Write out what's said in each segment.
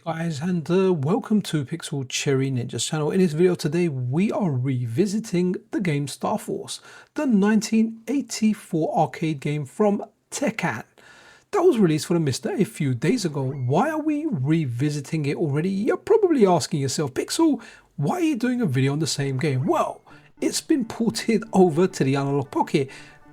Guys, and welcome to Pixel Cherry Ninja's channel. In this video today we are revisiting the game Star Force, the 1984 arcade game from Tekken that was released for the MiSTer a few days ago. Why are we revisiting it already? You're probably asking yourself, Pixel, why are you doing a video on the same game? Well, it's been ported over to the Analogue Pocket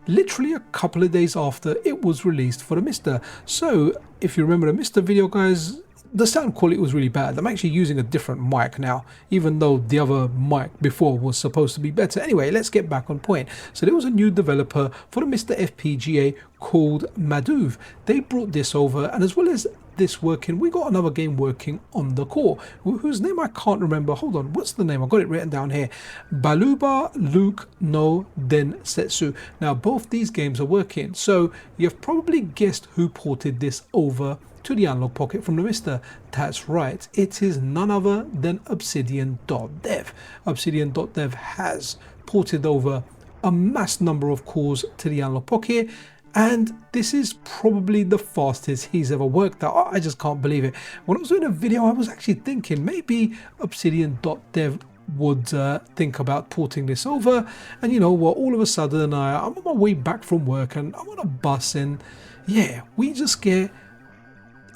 literally a couple of days after it was released for the MiSTer. So if you remember the MiSTer video, guys, the sound quality was really bad. I'm actually using a different mic now, even though the other mic before was supposed to be better. Anyway, let's get back on point. So there was a new developer for the MiSTer FPGA called madoov. They brought this over, and as well as this working, we got another game working on the core, whose name I can't remember. Hold on, what's the name? I got it written down here. Baluba-louk no Densetsu. Now both these games are working, so you've probably guessed who ported this over to the Analogue Pocket from the MiSTer. That's right, it is none other than obsidian-dot-dev. Obsidian-dot-dev has ported over a mass number of cores to the Analogue Pocket, and this is probably the fastest he's ever worked out. I just can't believe it. When I was doing a video, I was actually thinking maybe obsidian-dot-dev would think about porting this over, and you know what, all of a sudden I'm on my way back from work and I'm on a bus, and yeah, we just get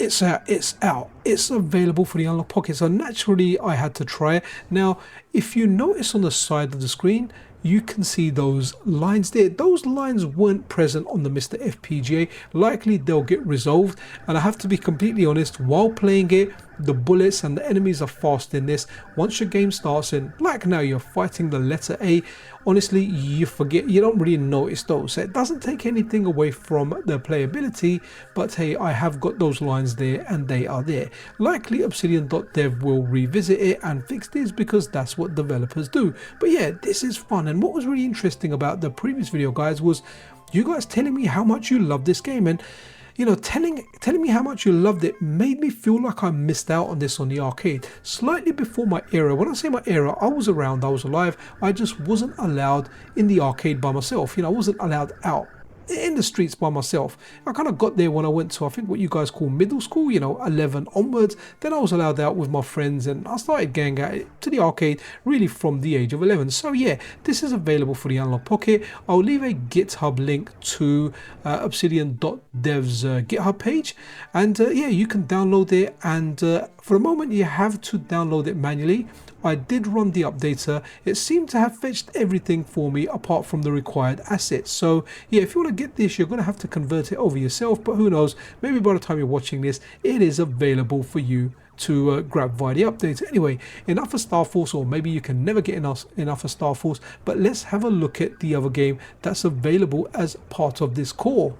it's out, it's available for the Analogue Pocket. So naturally I had to try it. Now if you notice on the side of the screen, you can see those lines there. Those lines weren't present on the MiSTer FPGA. Likely they'll get resolved, and I have to be completely honest, while playing it, the bullets and the enemies are fast in this. Once your game starts, and like now you're fighting the letter A, honestly you forget, you don't really notice those. So it doesn't take anything away from the playability, but hey, I have got those lines there and they are there. Likely obsidian-dot-dev will revisit it and fix this, because that's what developers do. But yeah, this is fun. And what was really interesting about the previous video, guys, was you guys telling me how much you love this game, and you know, telling me how much you loved it made me feel like I missed out on this on the arcade. Slightly before my era. When I say my era, I was around, I was alive. I just wasn't allowed in the arcade by myself. You know, I wasn't allowed out in the streets by myself. I kind of got there when I went to, I think, what you guys call middle school, you know, 11 onwards. Then I was allowed out with my friends, and I started going out to the arcade really from the age of 11. So yeah, this is available for the Analogue Pocket. I'll leave a GitHub link to obsidian-dot-dev's GitHub page, and yeah, you can download it, and for the moment you have to download it manually. I did run the updater. It seemed to have fetched everything for me apart from the required assets. So yeah, if you want to get this, you're going to have to convert it over yourself, but who knows, maybe by the time you're watching this, it is available for you to grab via the updater. Anyway, enough of Star Force, or maybe you can never get enough of Star Force, but let's have a look at the other game that's available as part of this core.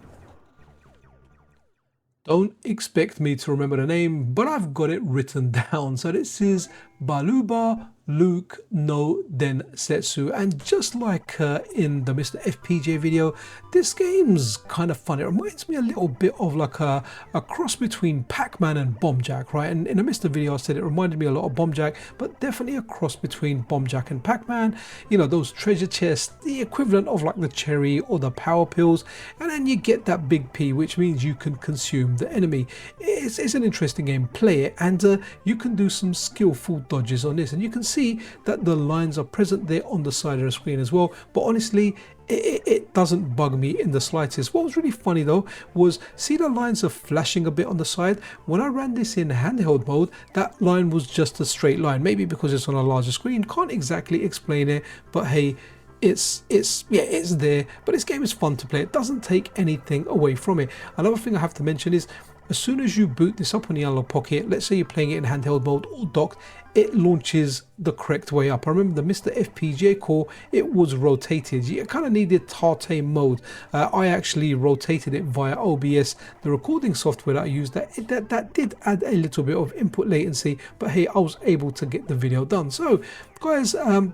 Don't expect me to remember the name, but I've got it written down. So this is Baluba-louk no Densetsu, and just like in the MiSTer FPGA video, this game's kind of fun. It reminds me a little bit of like a cross between Pac-Man and Bomb Jack, right? And in the MiSTer video I said it reminded me a lot of Bomb Jack, but definitely a cross between Bomb Jack and Pac-Man. You know, those treasure chests, the equivalent of like the cherry or the power pills, and then you get that big P, which means you can consume the enemy. It's an interesting game. Play it, and you can do some skillful dodges on this, and you can see that the lines are present there on the side of the screen as well. But honestly, it doesn't bug me in the slightest. What was really funny though was, see the lines are flashing a bit on the side. When I ran this in handheld mode, that line was just a straight line. Maybe because it's on a larger screen, can't exactly explain it, but hey, it's there. But this game is fun to play. It doesn't take anything away from it. Another thing I have to mention is, as soon as you boot this up on the Analogue Pocket, let's say you're playing it in handheld mode or docked, it launches the correct way up. I remember the MiSTer FPGA core, it was rotated. You kind of needed Tarte mode. I actually rotated it via OBS, the recording software that I used. That did add a little bit of input latency, but hey, I was able to get the video done. So guys,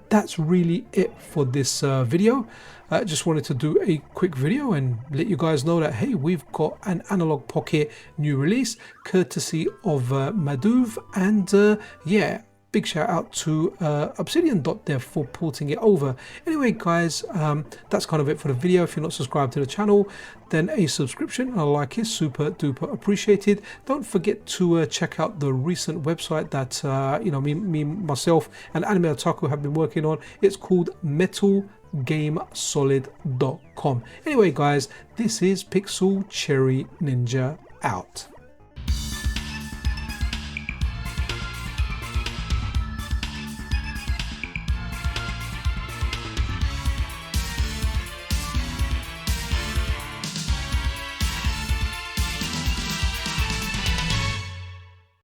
that's really it for this video. Just wanted to do a quick video and let you guys know that hey, we've got an Analogue Pocket new release courtesy of madoov, and yeah, big shout out to obsidian-dot-dev for porting it over. Anyway guys, that's kind of it for the video. If you're not subscribed to the channel, then a subscription and a like is super duper appreciated. Don't forget to check out the recent website that myself and Anime Otaku have been working on. It's called metalgamesolid.com. Anyway guys, this is Pixel Cherry Ninja out.